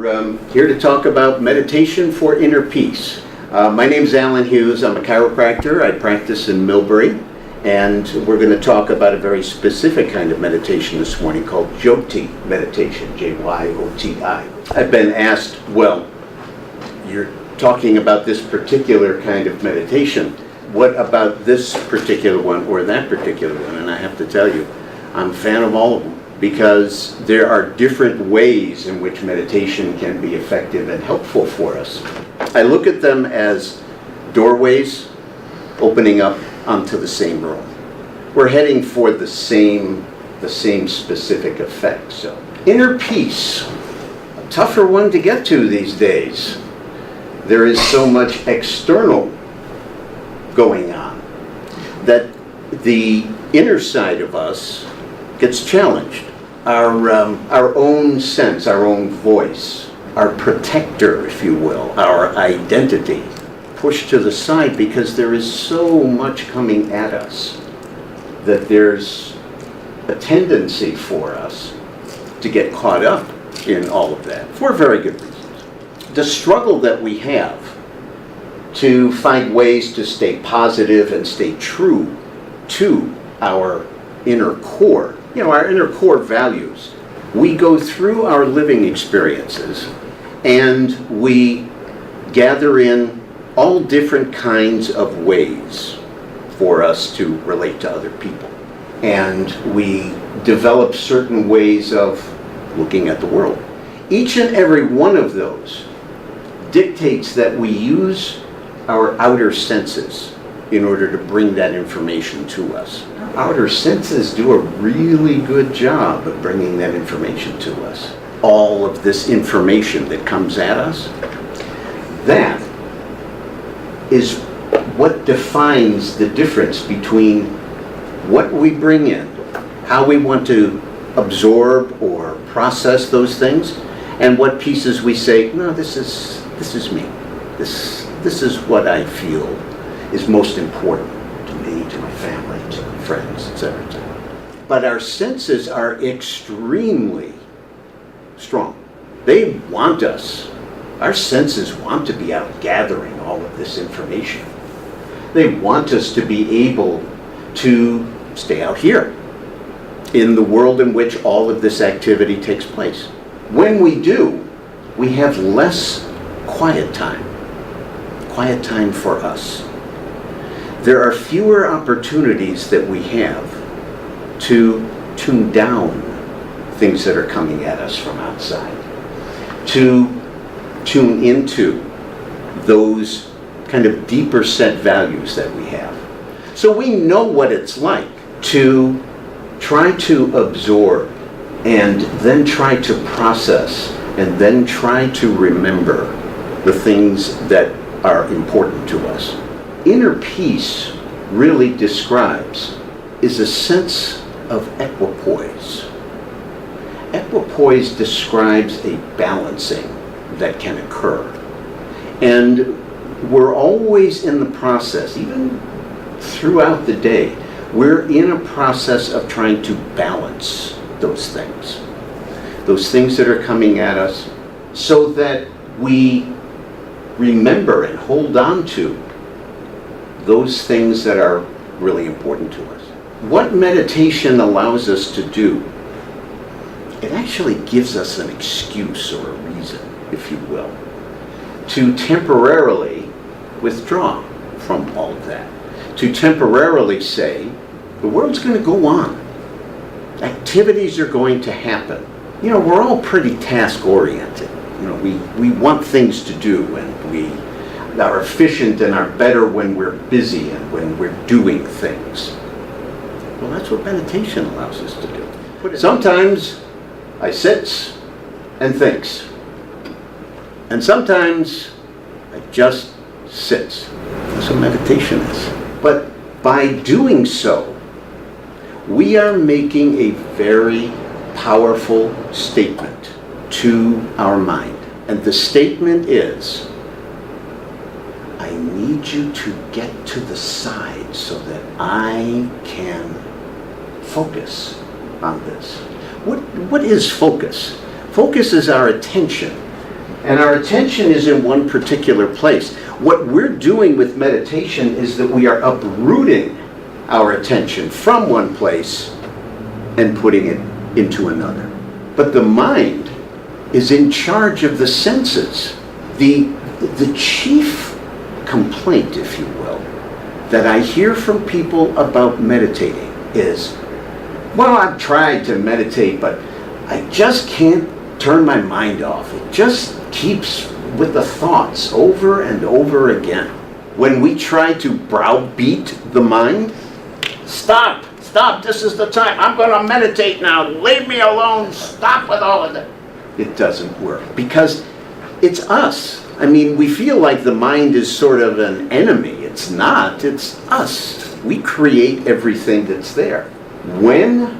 We're here to talk about meditation for inner peace. My name is Allan Hughes. I'm a chiropractor. I practice in Millbury, and we're going to talk about a very specific kind of meditation this morning called Jyoti meditation, J-Y-O-T-I. I've been asked, well, you're talking about this particular kind of meditation. What about this particular one or that particular one? And I have to tell you, I'm a fan of all of them, because there are different ways in which meditation can be effective and helpful for us. I look at them as doorways opening up onto the same room. We're heading for the same specific effect. So, inner peace, a tougher one to get to these days. There is so much external going on that the inner side of us gets challenged. Our own sense, our own voice, our protector, if you will, our identity, pushed to the side because there is so much coming at us that there's a tendency for us to get caught up in all of that for very good reasons. The struggle that we have to find ways to stay positive and stay true to our inner core, our inner core values. We go through our living experiences and we gather in all different kinds of ways for us to relate to other people. And we develop certain ways of looking at the world. Each and every one of those dictates that we use our outer senses in order to bring that information to us. Outer senses do a really good job of bringing that information to us. All of this information that comes at us, that is what defines the difference between what we bring in, how we want to absorb or process those things, and what pieces we say, no, this is me. This is what I feel is most important to me, to my family, to my friends, etc. But our senses are extremely strong. They want us. Our senses want to be out gathering all of this information. They want us to be able to stay out here in the world in which all of this activity takes place. When we do, we have less quiet time for us. There are fewer opportunities that we have to tune down things that are coming at us from outside, to tune into those kind of deeper set values that we have. So we know what it's like to try to absorb and then try to process and then try to remember the things that are important to us. Inner peace really describes is a sense of equipoise. Equipoise describes a balancing that can occur. And we're always in the process, even throughout the day, we're in a process of trying to balance those things that are coming at us, so that we remember and hold on to those things that are really important to us. What meditation allows us to do, it actually gives us an excuse or a reason, if you will, to temporarily withdraw from all of that. To temporarily say, the world's going to go on. Activities are going to happen. We're all pretty task-oriented. We want things to do, and we are efficient and are better when we're busy and when we're doing things. Well, that's what meditation allows us to do. Sometimes I sits and thinks. And sometimes I just sits. That's what meditation is. But by doing so, we are making a very powerful statement to our mind. And the statement is, I need you to get to the side so that I can focus on this. What is focus? Focus is our attention And our attention is in one particular place. What we're doing with meditation is that we are uprooting our attention from one place and putting it into another. But the mind is in charge of the senses. The chief complaint, if you will, that I hear from people about meditating is, well, I've tried to meditate, but I just can't turn my mind off. It just keeps with the thoughts over and over again. When we try to browbeat the mind, stop, this is the time, I'm going to meditate now, leave me alone, stop with all of that. It doesn't work because it's us. I mean, we feel like the mind is sort of an enemy. It's not, it's us. We create everything that's there. When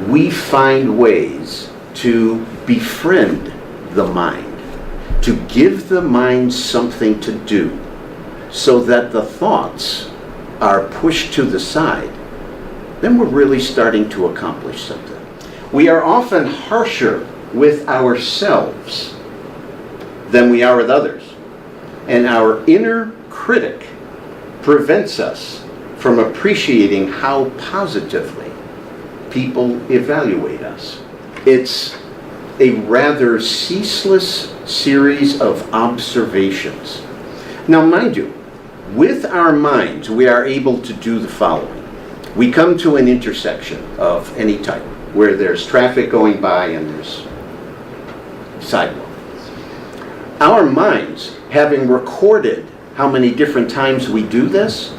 we find ways to befriend the mind, to give the mind something to do so that the thoughts are pushed to the side, then we're really starting to accomplish something. We are often harsher with ourselves than we are with others. And our inner critic prevents us from appreciating how positively people evaluate us. It's a rather ceaseless series of observations. Now, mind you, with our minds, we are able to do the following. We come to an intersection of any type where there's traffic going by and there's sidewalk. Our minds, having recorded how many different times we do this,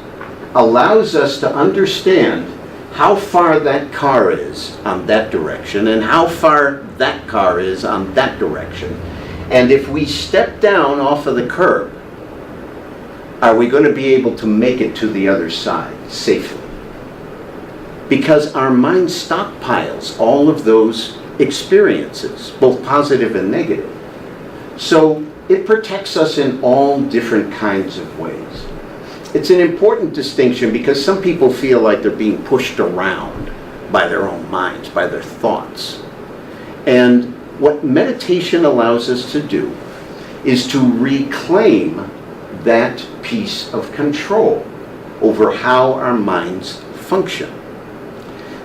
allows us to understand how far that car is on that direction and how far that car is on that direction. And if we step down off of the curb, are we going to be able to make it to the other side safely? Because our mind stockpiles all of those experiences, both positive and negative. So it protects us in all different kinds of ways. It's an important distinction because some people feel like they're being pushed around by their own minds, by their thoughts. And what meditation allows us to do is to reclaim that piece of control over how our minds function.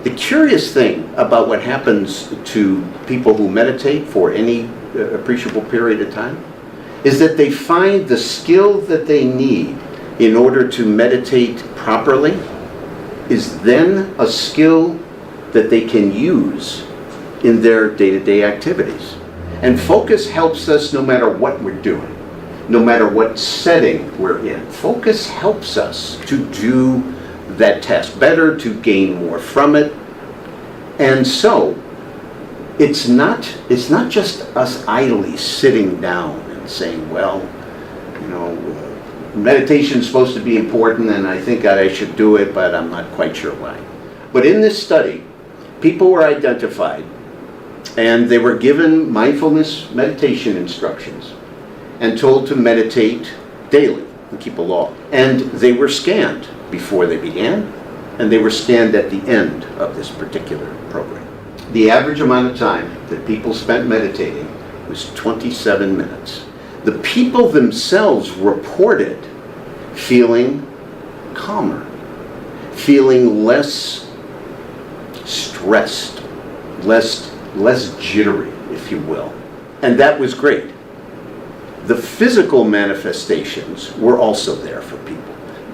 The curious thing about what happens to people who meditate for any appreciable period of time is that they find the skill that they need in order to meditate properly is then a skill that they can use in their day-to-day activities. And focus helps us no matter what we're doing, no matter what setting we're in. Focus helps us to do that task better, to gain more from it. And so, it's not just us idly sitting down and saying, well, you know, meditation's supposed to be important and I think I should do it, but I'm not quite sure why. But in this study, people were identified and they were given mindfulness meditation instructions and told to meditate daily and keep a log. And they were scanned before they began, and they were scanned at the end of this particular program. The average amount of time that people spent meditating was 27 minutes. The people themselves reported feeling calmer, feeling less stressed, less jittery, if you will. And that was great. The physical manifestations were also there for people.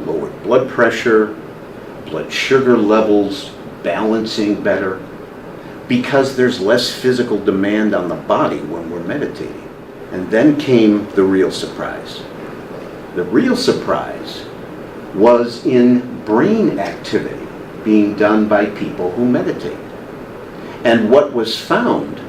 Lowered blood pressure, blood sugar levels balancing better, because there's less physical demand on the body when we're meditating. And then came the real surprise. The real surprise was in brain activity being done by people who meditate. And what was found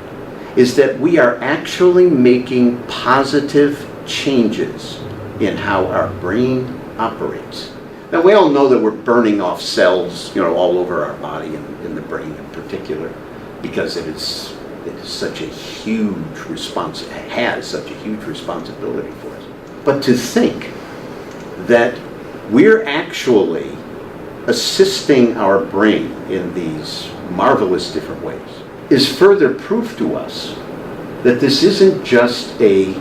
is that we are actually making positive changes in how our brain operates. Now, we all know that we're burning off cells, all over our body and in the brain in particular, because it is such a huge it has such a huge responsibility for us. But to think that we're actually assisting our brain in these marvelous different ways is further proof to us that this isn't just a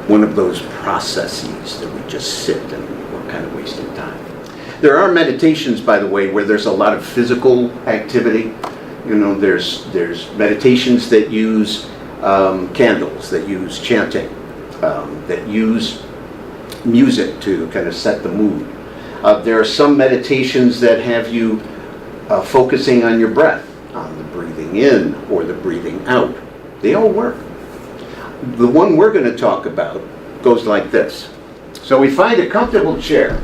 one of those processes that we just sit and we're kind of wasting time. There are meditations, by the way, where there's a lot of physical activity. You know, there's meditations that use candles, that use chanting, that use music to kind of set the mood. There are some meditations that have you focusing on your breath, on the breathing in or the breathing out. They all work. The one we're going to talk about goes like this. So we find a comfortable chair,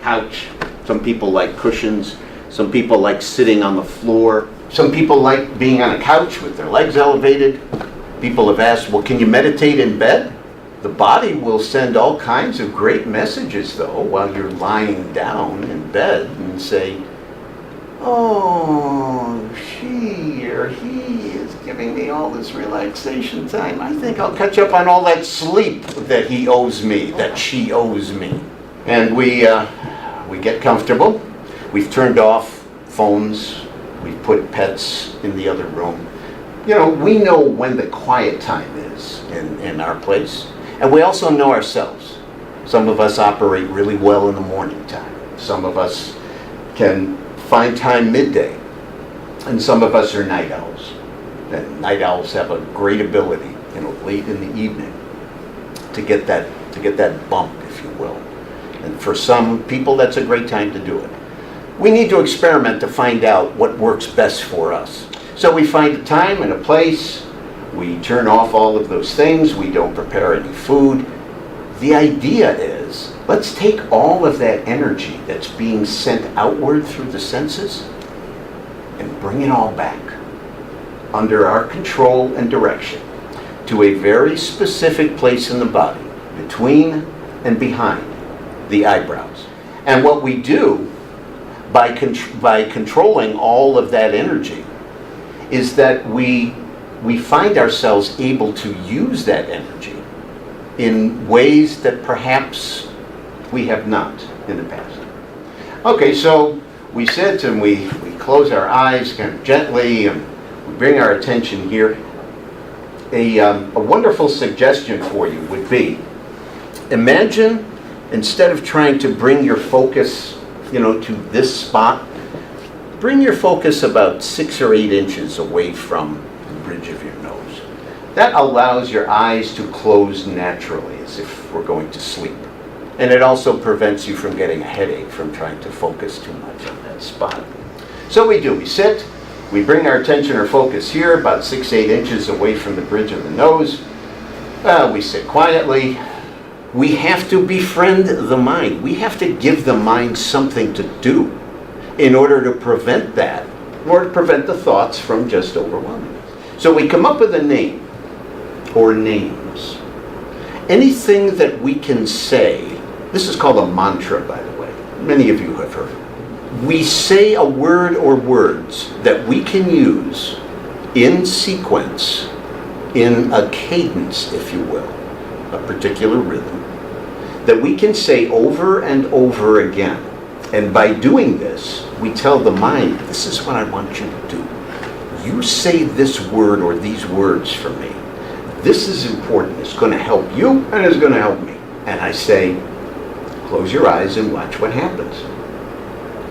couch. Some people like cushions. Some people like sitting on the floor. Some people like being on a couch with their legs elevated. People have asked, well, can you meditate in bed? The body will send all kinds of great messages, though, while you're lying down in bed and say, oh, she or he is giving me all this relaxation time. I think I'll catch up on all that sleep that he owes me, that she owes me. And we get comfortable. We've turned off phones. We've put pets in the other room. You know, we know when the quiet time is in our place. And we also know ourselves. Some of us operate really well in the morning time. Some of us can find time midday. And some of us are night owls. And night owls have a great ability, you know, late in the evening to get that bump, if you will. And for some people, that's a great time to do it. We need to experiment to find out what works best for us. So we find a time and a place. We turn off all of those things. We don't prepare any food. The idea is, let's take all of that energy that's being sent outward through the senses and bring it all back under our control and direction to a very specific place in the body, between and behind the eyebrows. And what we do by controlling all of that energy is that we find ourselves able to use that energy in ways that perhaps we have not in the past. Okay, so we sit and we close our eyes kind of gently and we bring our attention here. A wonderful suggestion for you would be, imagine instead of trying to bring your focus, you know, to this spot, bring your focus about 6 or 8 inches away from the bridge of your nose. That allows your eyes to close naturally, as if we're going to sleep. And it also prevents you from getting a headache from trying to focus too much on that spot. So we sit, we bring our attention or focus here, about 6, 8 inches away from the bridge of the nose. We sit quietly. We have to befriend the mind. We have to give the mind something to do in order to prevent that, or to prevent the thoughts from just overwhelming us. So we come up with a name, or names. Anything that we can say, this is called a mantra, by the way. Many of you have heard. We say a word or words that we can use in sequence, in a cadence, if you will, a particular rhythm, that we can say over and over again. And by doing this, we tell the mind, this is what I want you to do. You say this word or these words for me. This is important. It's going to help you and it's going to help me. And I say, close your eyes and watch what happens.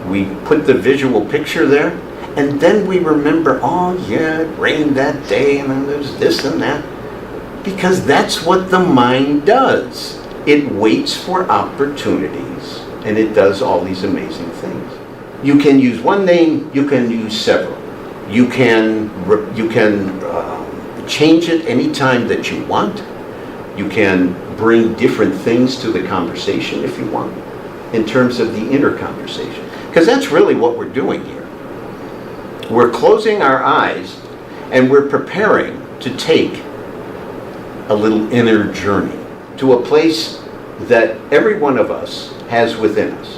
We put the visual picture there, and then we remember, oh yeah, it rained that day, and then there's this and that. Because that's what the mind does. It waits for opportunities, and it does all these amazing things. You can use one name, you can use several. You can change it anytime that you want. You can bring different things to the conversation if you want, in terms of the inner conversation. Because that's really what we're doing here. We're closing our eyes and we're preparing to take a little inner journey to a place that every one of us has within us.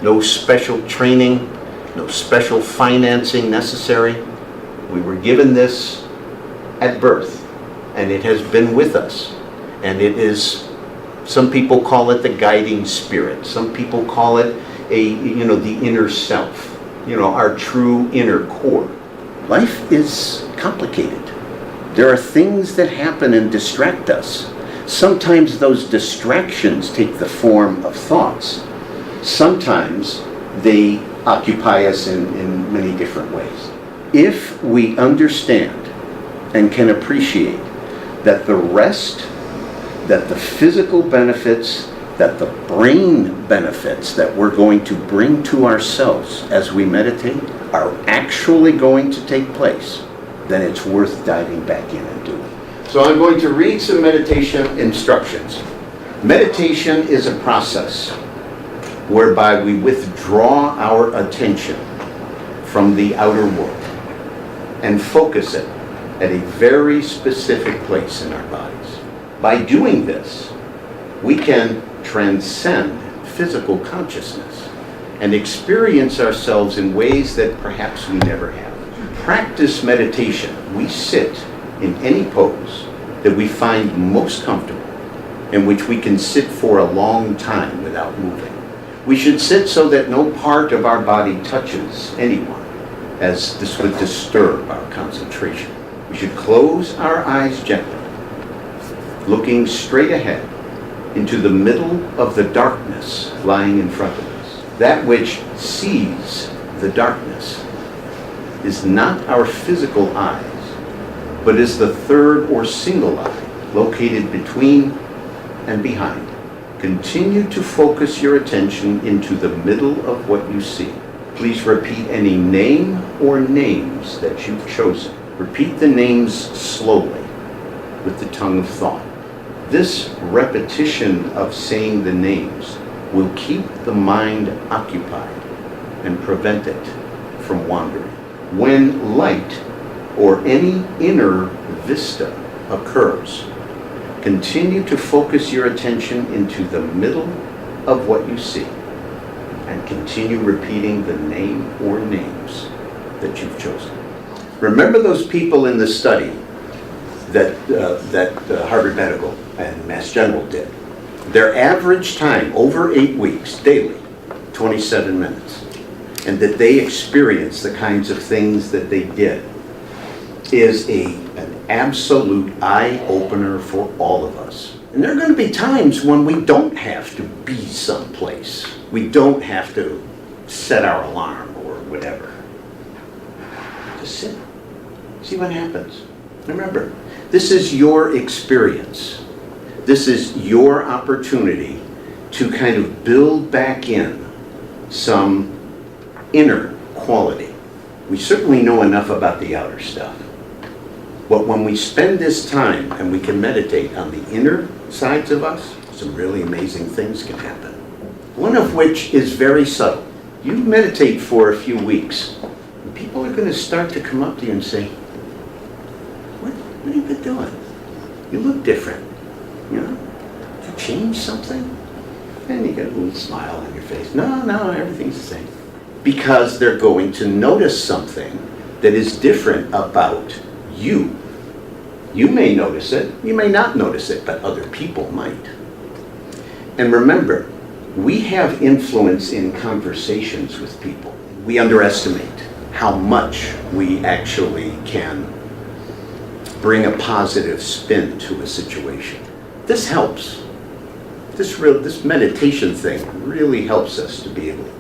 No special training, no special financing necessary. We were given this at birth, and it has been with us. And it is, some people call it the guiding spirit. Some people call it the inner self, our true inner core. Life is complicated. There are things that happen and distract us. Sometimes those distractions take the form of thoughts. Sometimes they occupy us in many different ways. If we understand and can appreciate that the rest, that the physical benefits, that the brain benefits that we're going to bring to ourselves as we meditate are actually going to take place, then it's worth diving back in and doing. So I'm going to read some meditation instructions. Meditation is a process whereby we withdraw our attention from the outer world and focus it at a very specific place in our bodies. By doing this, we can transcend physical consciousness and experience ourselves in ways that perhaps we never have. Practice meditation. We sit in any pose that we find most comfortable, in which we can sit for a long time without moving. We should sit so that no part of our body touches anyone, as this would disturb our concentration. We should close our eyes gently, looking straight ahead into the middle of the darkness lying in front of us. That which sees the darkness is not our physical eyes, but is the third or single eye located between and behind. Continue to focus your attention into the middle of what you see. Please repeat any name or names that you've chosen. Repeat the names slowly with the tongue of thought. This repetition of saying the names will keep the mind occupied and prevent it from wandering. When light or any inner vista occurs, continue to focus your attention into the middle of what you see and continue repeating the name or names that you've chosen. Remember those people in the study that Harvard Medical and Mass General did. Their average time over 8 weeks, daily, 27 minutes, and that they experienced the kinds of things that they did is an absolute eye-opener for all of us. And there are going to be times when we don't have to be someplace. We don't have to set our alarm or whatever. Just sit. See what happens. Remember, this is your experience. This is your opportunity to kind of build back in some inner quality. We certainly know enough about the outer stuff. But when we spend this time and we can meditate on the inner sides of us, some really amazing things can happen. One of which is very subtle. You meditate for a few weeks, and people are going to start to come up to you and say, what have you been doing? You look different. You know? Did you change something? And you get a little smile on your face. No, everything's the same. Because they're going to notice something that is different about you. You may notice it, you may not notice it, but other people might. And remember, we have influence in conversations with people. We underestimate how much we actually can bring a positive spin to a situation. This helps. This meditation thing really helps us to be able to